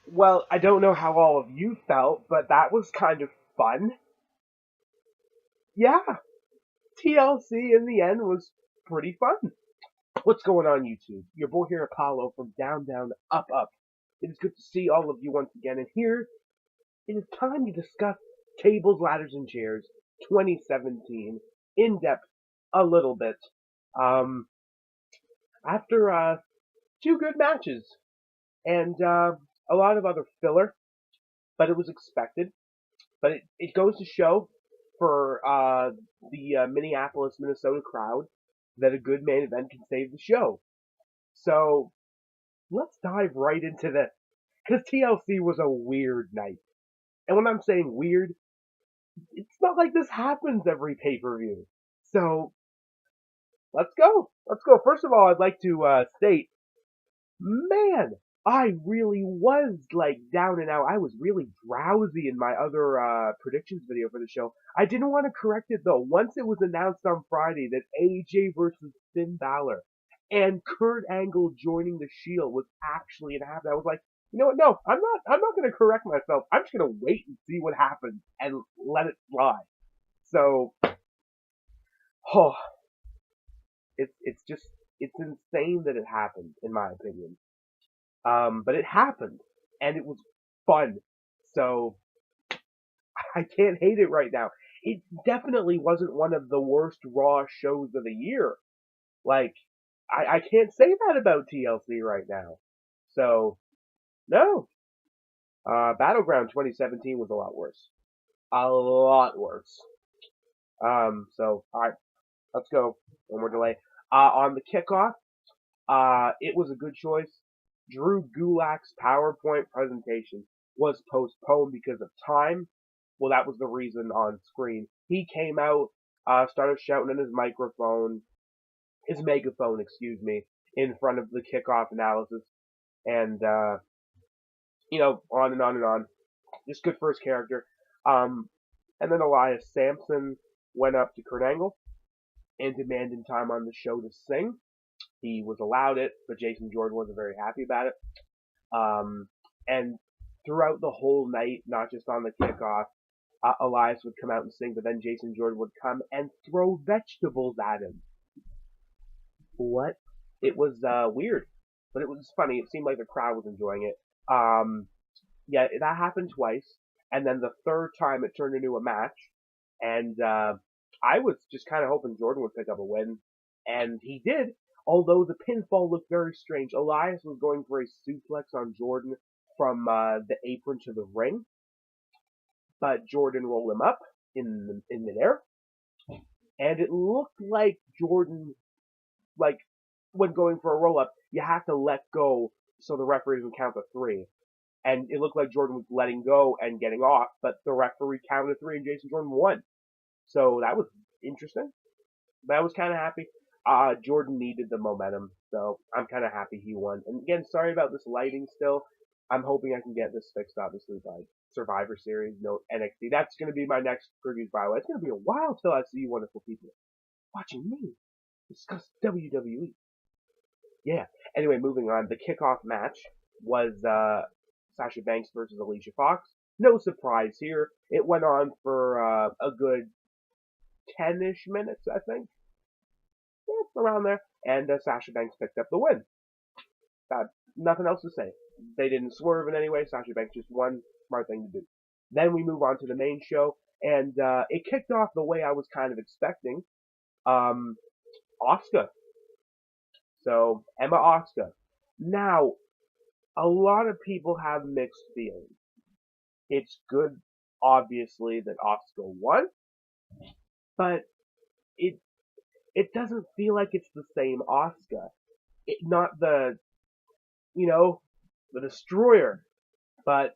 Well, I don't know how all of you felt, but that was kind of fun. Yeah, TLC in the end was pretty fun. What's going on YouTube? Your boy here, Apollo from Down Down Up Up. It is good to see all of you once again, and here it is time to discuss Tables, Ladders, and Chairs 2017 in depth a little bit. Um, after two good matches and a lot of other filler, but it was expected. But it goes to show for the Minneapolis, Minnesota crowd that a good main event can save the show. So let's dive right into this. Because TLC was a weird night. And when I'm saying weird, it's not like this happens every pay per view. So let's go. Let's go. First of all, I'd like to state, man, I really was like down and out. I was really drowsy in my other predictions video for the show. I didn't want to correct it though. Once it was announced on Friday that AJ versus Finn Balor and Kurt Angle joining the Shield was actually gonna happen, I was like, you know what? No, I'm not. I'm not gonna correct myself. I'm just gonna wait and see what happens and let it fly. So, oh, it's just it's insane that it happened, in my opinion. But it happened, and it was fun. So I can't hate it right now. It definitely wasn't one of the worst Raw shows of the year. Like, I can't say that about TLC right now. So, no. Battleground 2017 was a lot worse. A lot worse. Alright, let's go. One more delay. On the kickoff, it was a good choice. Drew Gulak's PowerPoint presentation was postponed because of time. Well, that was the reason on screen. He came out, started shouting in his megaphone, excuse me, in front of the kickoff analysis, and on and on and on. Just good first character. Um, and then Elias Sampson went up to Kurt Angle and demanded time on the show to sing. He was allowed it, but Jason Jordan wasn't very happy about it. And throughout the whole night, not just on the kickoff, Elias would come out and sing, but then Jason Jordan would come and throw vegetables at him. What? It was weird, but it was funny. It seemed like the crowd was enjoying it. Yeah, that happened twice, and then the third time it turned into a match, and I was just kind of hoping Jordan would pick up a win, and he did. Although the pinfall looked very strange, Elias was going for a suplex on Jordan from the apron to the ring, but Jordan rolled him up in midair, and it looked like Jordan, like when going for a roll up, you have to let go so the referee doesn't count to three. And it looked like Jordan was letting go and getting off, but the referee counted three and Jason Jordan won. So that was interesting. But I was kind of happy. Jordan needed the momentum, so I'm kind of happy he won. And again, sorry about this lighting still. I'm hoping I can get this fixed, obviously, by Survivor Series, no NXT. That's going to be my next previews, by the way. It's going to be a while till I see you wonderful people watching me discuss WWE. Yeah. Anyway, moving on. The kickoff match was Sasha Banks versus Alicia Fox. No surprise here. It went on for a good 10-ish minutes, I think. Yeah, around there. And Sasha Banks picked up the win. Nothing else to say. They didn't swerve in any way. Sasha Banks just won. Smart thing to do. Then we move on to the main show, and it kicked off the way I was kind of expecting. Um, Asuka. So Emma Asuka. Now, a lot of people have mixed feelings. It's good, obviously, that Asuka won, but it it doesn't feel like it's the same Asuka. Not the the destroyer, but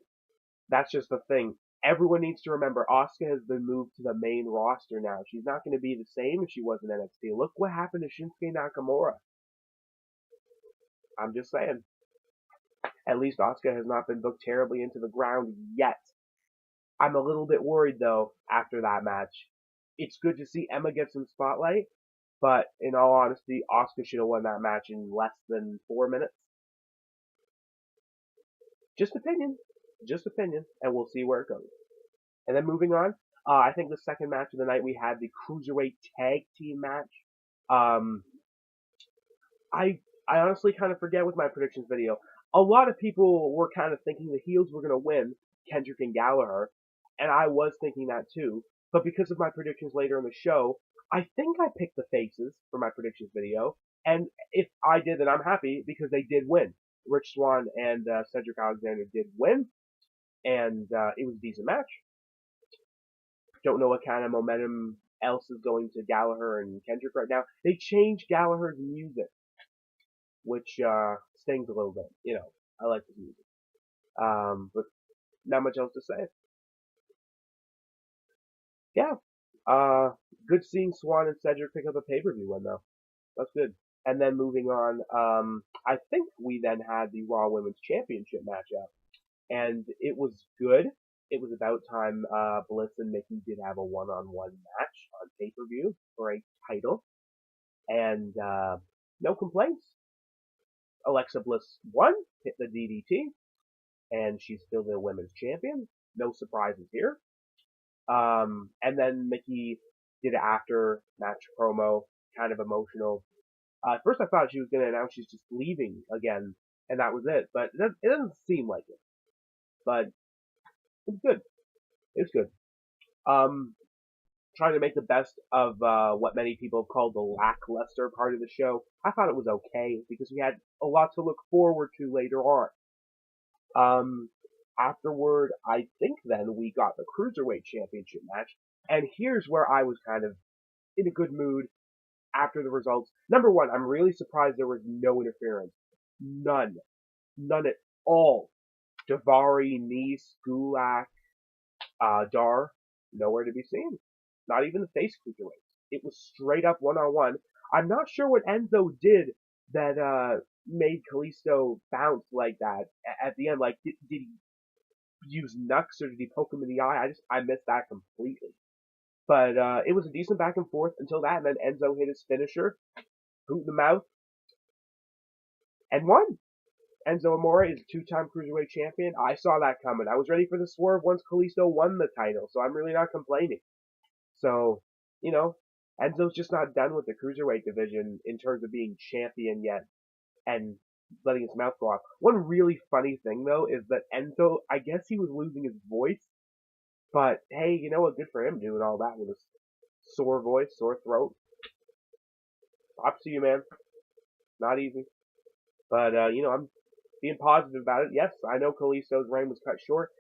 that's just the thing. Everyone needs to remember Asuka has been moved to the main roster now. She's not going to be the same as she was in NXT. Look what happened to Shinsuke Nakamura. I'm just saying. At least Asuka has not been booked terribly into the ground yet. I'm a little bit worried though after that match. It's good to see Emma get some spotlight, but in all honesty, Asuka should have won that match in less than 4 minutes. just opinion, and we'll see where it goes. And then moving on, I think the second match of the night we had the cruiserweight tag team match. Um, I I honestly kind of forget with my predictions video. A lot of people were kind of thinking the heels were going to win, Kendrick and Gallagher, and I was thinking that too. But because of my predictions later in the show, I think I picked the faces for my predictions video. And if I did, then I'm happy because they did win. Rich Swann and Cedric Alexander did win, and it was a decent match. Don't know what kind of momentum else is going to Gallagher and Kendrick right now. They changed Gallagher's music, which stings a little bit. You know, I like his music. But not much else to say. Yeah. Good seeing Swan and Cedric pick up a pay-per-view win, though. That's good. And then moving on, I think we then had the Raw Women's Championship matchup. And it was good. It was about time Bliss and Nikki did have a one-on-one match on pay-per-view for a title. And no complaints. Alexa Bliss won, hit the DDT, and she's still the women's champion. No surprises here. And then Nikki did an after match promo, kind of emotional. At first I thought she was going to announce she's just leaving again, and that was it. But it doesn't seem like it. But it's good. It's good. Trying to make the best of what many people have called the lackluster part of the show. I thought it was okay because we had a lot to look forward to later on. Afterward, I think then we got the Cruiserweight Championship match, and here's where I was kind of in a good mood after the results. Number one, I'm really surprised there was no interference. None. None at all. Daivari, Nice, Gulak, Dar, nowhere to be seen. Not even the face cruiserweights. It was straight up one-on-one. I'm not sure what Enzo did that made Kalisto bounce like that at the end. Like, did he use Nux or did he poke him in the eye? I missed that completely. But it was a decent back and forth until that, and then Enzo hit his finisher, boot in the mouth, and won. Enzo Amore is a two-time Cruiserweight champion. I saw that coming. I was ready for the swerve once Kalisto won the title, so I'm really not complaining. So, you know, Enzo's just not done with the Cruiserweight division in terms of being champion yet and letting his mouth go off. One really funny thing, though, is that Enzo, I guess he was losing his voice, but hey, you know what? Good for him doing all that with his sore voice, sore throat. Props to you, man. Not easy. But, you know, I'm being positive about it. Yes, I know Kalisto's reign was cut short.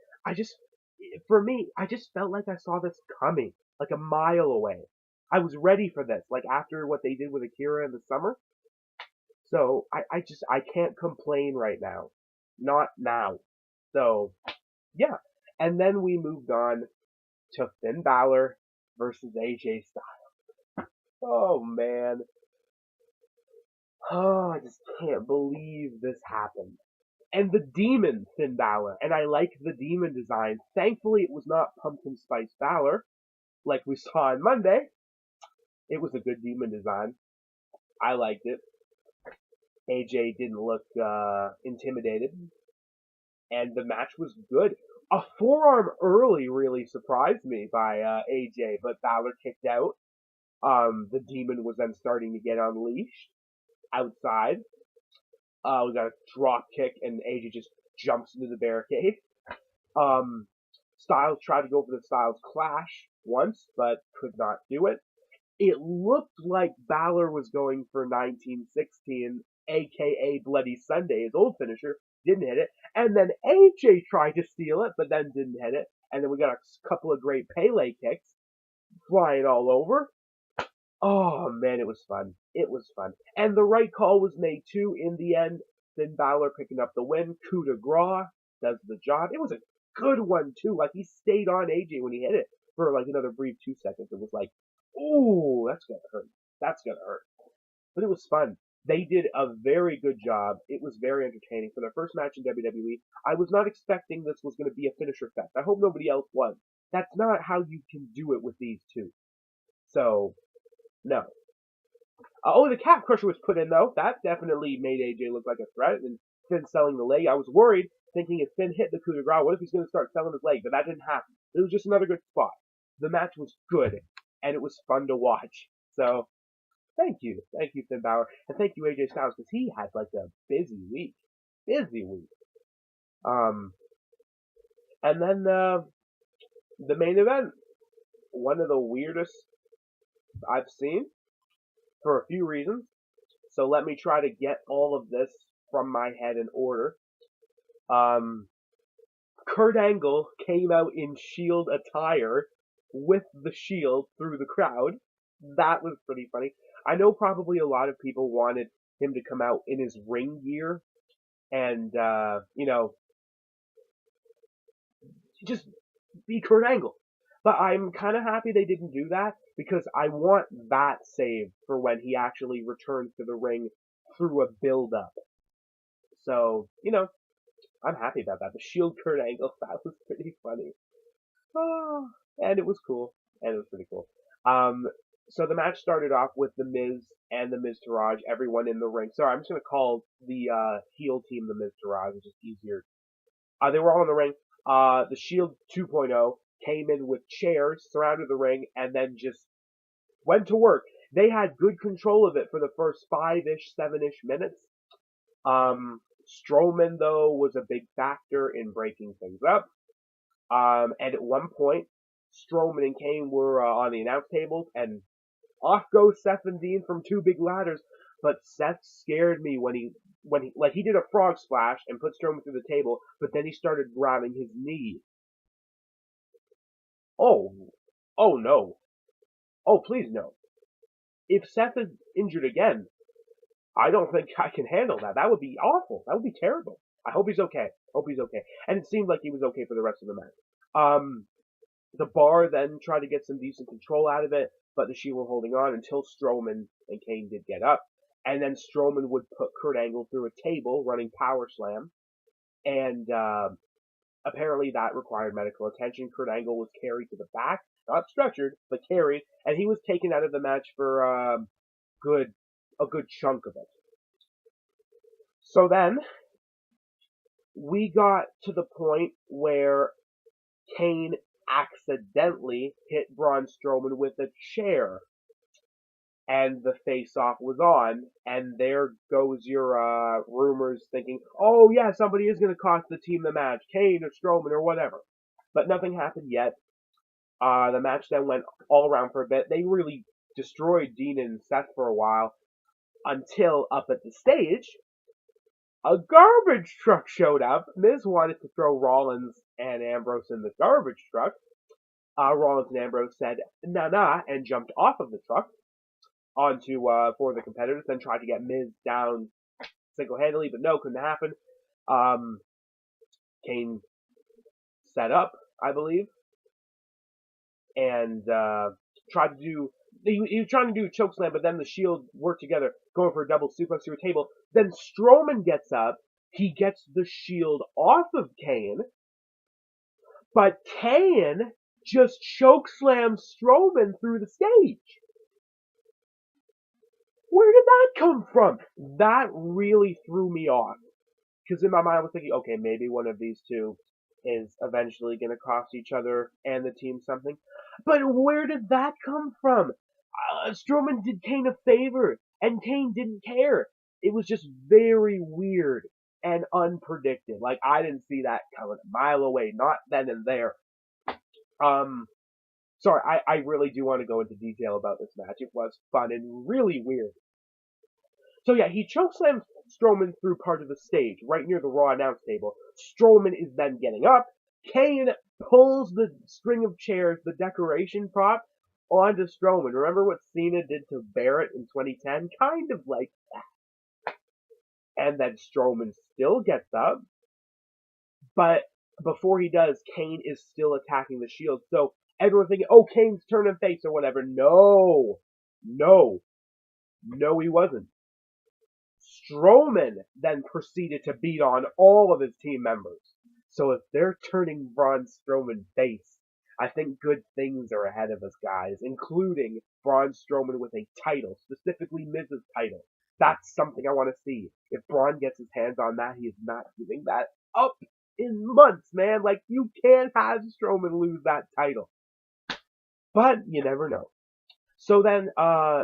For me, I just felt like I saw this coming, like a mile away. I was ready for this, like after what they did with Akira in the summer. So, I can't complain right now. Not now. So, yeah. And then we moved on to Finn Balor versus AJ Styles. Oh, man. Oh, I just can't believe this happened. And the demon Finn Balor, and I like the demon design. Thankfully, it was not Pumpkin Spice Balor, like we saw on Monday. It was a good demon design. I liked it. AJ didn't look intimidated, and the match was good. A forearm early really surprised me by AJ, but Balor kicked out. The demon was then starting to get unleashed outside. We got a drop kick, and AJ just jumps into the barricade. Styles tried to go for the Styles Clash once, but could not do it. It looked like Balor was going for 1916, aka Bloody Sunday, his old finisher, didn't hit it. And then AJ tried to steal it, but then didn't hit it. And then we got a couple of great Pele kicks flying all over. Oh man, it was fun. It was fun. And the right call was made too in the end. Finn Balor picking up the win. Coup de grace does the job. It was a good one too. Like he stayed on AJ when he hit it for like another brief 2 seconds. It was like, ooh, that's gonna hurt. That's gonna hurt. But it was fun. They did a very good job. It was very entertaining. For their first match in WWE, I was not expecting this was going to be a finisher fest. I hope nobody else was. That's not how you can do it with these two. So, no. The calf crusher was put in though. That definitely made AJ look like a threat, and Finn selling the leg. I was worried thinking if Finn hit the coup de grace, what if he's going to start selling his leg? But that didn't happen. It was just another good spot. The match was good, and it was fun to watch. So, thank you, Finn Balor, and thank you, AJ Styles, because he had like a busy week. Um, and then the main event, one of the weirdest I've seen for a few reasons. So let me try to get all of this from my head in order. Um, Kurt Angle came out in Shield attire with the Shield through the crowd. That was pretty funny. I know probably a lot of people wanted him to come out in his ring gear and, just be Kurt Angle. But I'm kind of happy they didn't do that because I want that saved for when he actually returns to the ring through a build-up. So, I'm happy about that. The Shield Kurt Angle, that was pretty funny. Oh, and it was cool. And it was pretty cool. So the match started off with The Miz and The Miz Taraj, everyone in the ring. Sorry, I'm just going to call the heel team The Miz Taraj, which is easier. They were all in the ring. The Shield 2.0 came in with chairs, surrounded the ring, and then just went to work. They had good control of it for the first 5-ish, 7-ish minutes. Strowman, though, was a big factor in breaking things up. And at one point, Strowman and Kane were on the announce tables, and off goes Seth and Dean from two big ladders. But Seth scared me when he did a frog splash and put Strowman through the table, but then he started grabbing his knee. Oh, oh no. Oh, please no. If Seth is injured again, I don't think I can handle that. That would be awful. That would be terrible. I hope he's okay. And it seemed like he was okay for the rest of the match. The Bar then tried to get some decent control out of it, but the Shield were holding on until Strowman and Kane did get up. And then Strowman would put Kurt Angle through a table, running Power Slam. And apparently that required medical attention. Kurt Angle was carried to the back, not stretchered, but carried. And he was taken out of the match for a good chunk of it. So then, we got to the point where Kane accidentally hit Braun Strowman with a chair. And the face-off was on, and there goes your rumors thinking, oh yeah, somebody is going to cost the team the match, Kane or Strowman or whatever. But nothing happened yet. The match then went all around for a bit. They really destroyed Dean and Seth for a while, until up at the stage, a garbage truck showed up. Miz wanted to throw Rollins and Ambrose in the garbage truck. Rollins and Ambrose said, nah, and jumped off of the truck onto for the competitors, then tried to get Miz down single-handedly, but no, couldn't happen. Kane set up, I believe, and tried to do. He was trying to do a chokeslam, but then the Shield worked together, going for a double suplex through a table. Then Strowman gets up. He gets the Shield off of Kane, but Kane just chokeslams Strowman through the stage. Where did that come from? That really threw me off. Because in my mind I was thinking, okay, maybe one of these two is eventually going to cost each other and the team something. But where did that come from? Strowman did Kane a favor, and Kane didn't care. It was just very weird and unpredicted. Like, I didn't see that coming a mile away, not then and there. Sorry, I really do want to go into detail about this match. It was fun and really weird. So yeah, he chokeslams Strowman through part of the stage, right near the Raw announce table. Strowman is then getting up. Kane pulls the string of chairs, the decoration prop, onto Strowman. Remember what Cena did to Barrett in 2010? Kind of like that. And then Strowman still gets up. But before he does, Kane is still attacking the Shield. So everyone's thinking, oh, Kane's turning face or whatever. No, he wasn't. Strowman then proceeded to beat on all of his team members. So if they're turning Braun Strowman face, I think good things are ahead of us, guys, including Braun Strowman with a title, specifically Miz's title. That's something I want to see. If Braun gets his hands on that, he is not giving that up. in months, man. Like, you can't have Strowman lose that title. But you never know. So then,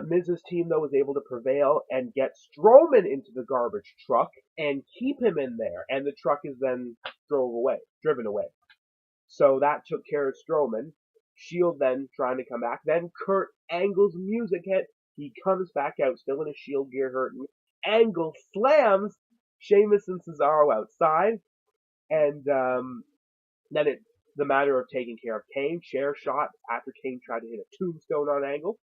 Miz's team, though, was able to prevail and get Strowman into the garbage truck and keep him in there. And the truck is then driven away. So that took care of Strowman. Shield then trying to come back. Then Kurt Angle's music hit. He comes back out, still in his Shield gear, hurting. Angle slams Sheamus and Cesaro outside. And then it's the matter of taking care of Kane. Chair shot after Kane tried to hit a tombstone on Angle.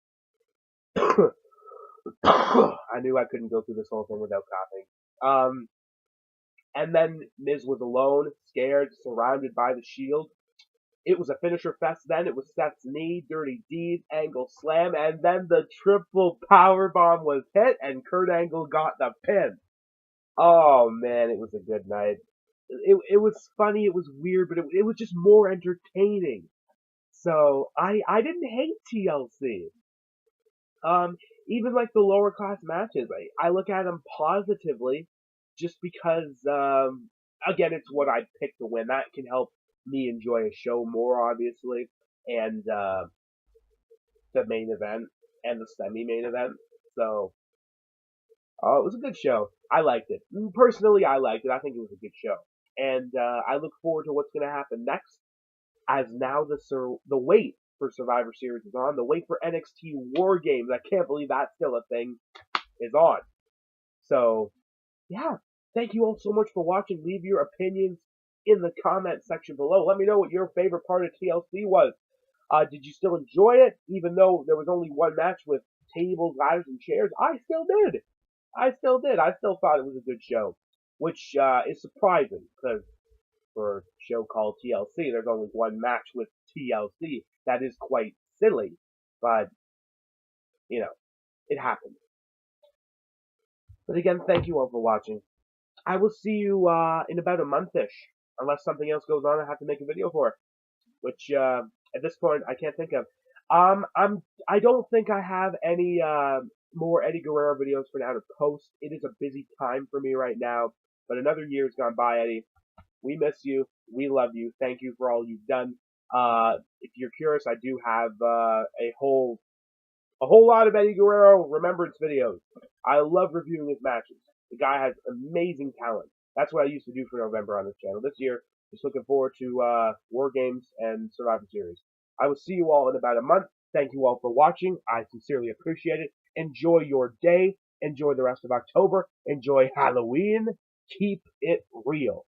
I knew I couldn't go through this whole thing without coughing. And then Miz was alone, scared, surrounded by the Shield. It was a finisher fest then. It was Seth's knee, Dirty Deeds, Angle slam, and then the triple powerbomb was hit, and Kurt Angle got the pin. Oh, man, it was a good night. It was funny, it was weird, but it was just more entertaining. So, I didn't hate TLC. Even like the lower class matches, I look at them positively, just because, again, it's what I pick to win. That can help me enjoy a show more, obviously, and the main event and the semi-main event. So, it was a good show. I liked it. Personally, I liked it. I think it was a good show. And I look forward to what's going to happen next, as now the wait for Survivor Series is on. The wait for NXT War Games, I can't believe that's still a thing, is on. So, yeah. Thank you all so much for watching. Leave your opinions in the comment section below. Let me know what your favorite part of TLC was. Did you still enjoy it? Even though there was only one match with tables, ladders, and chairs, I still did. I still thought it was a good show, which is surprising, because for a show called TLC, there's only one match with TLC. That is quite silly, but, you know, it happens. But again, thank you all for watching. I will see you in about a month-ish, unless something else goes on I have to make a video for, which at this point I can't think of. I don't think I have any more Eddie Guerrero videos for now to post. It is a busy time for me right now, but another year's gone by, Eddie. We miss you. We love you. Thank you for all you've done. If you're curious, I do have a whole lot of Eddie Guerrero remembrance videos. I love reviewing his matches. The guy has amazing talent. That's what I used to do for November on this channel. This year, just looking forward to War Games and Survivor Series. I will see you all in about a month. Thank you all for watching. I sincerely appreciate it. Enjoy your day. Enjoy the rest of October. Enjoy Halloween. Keep it real.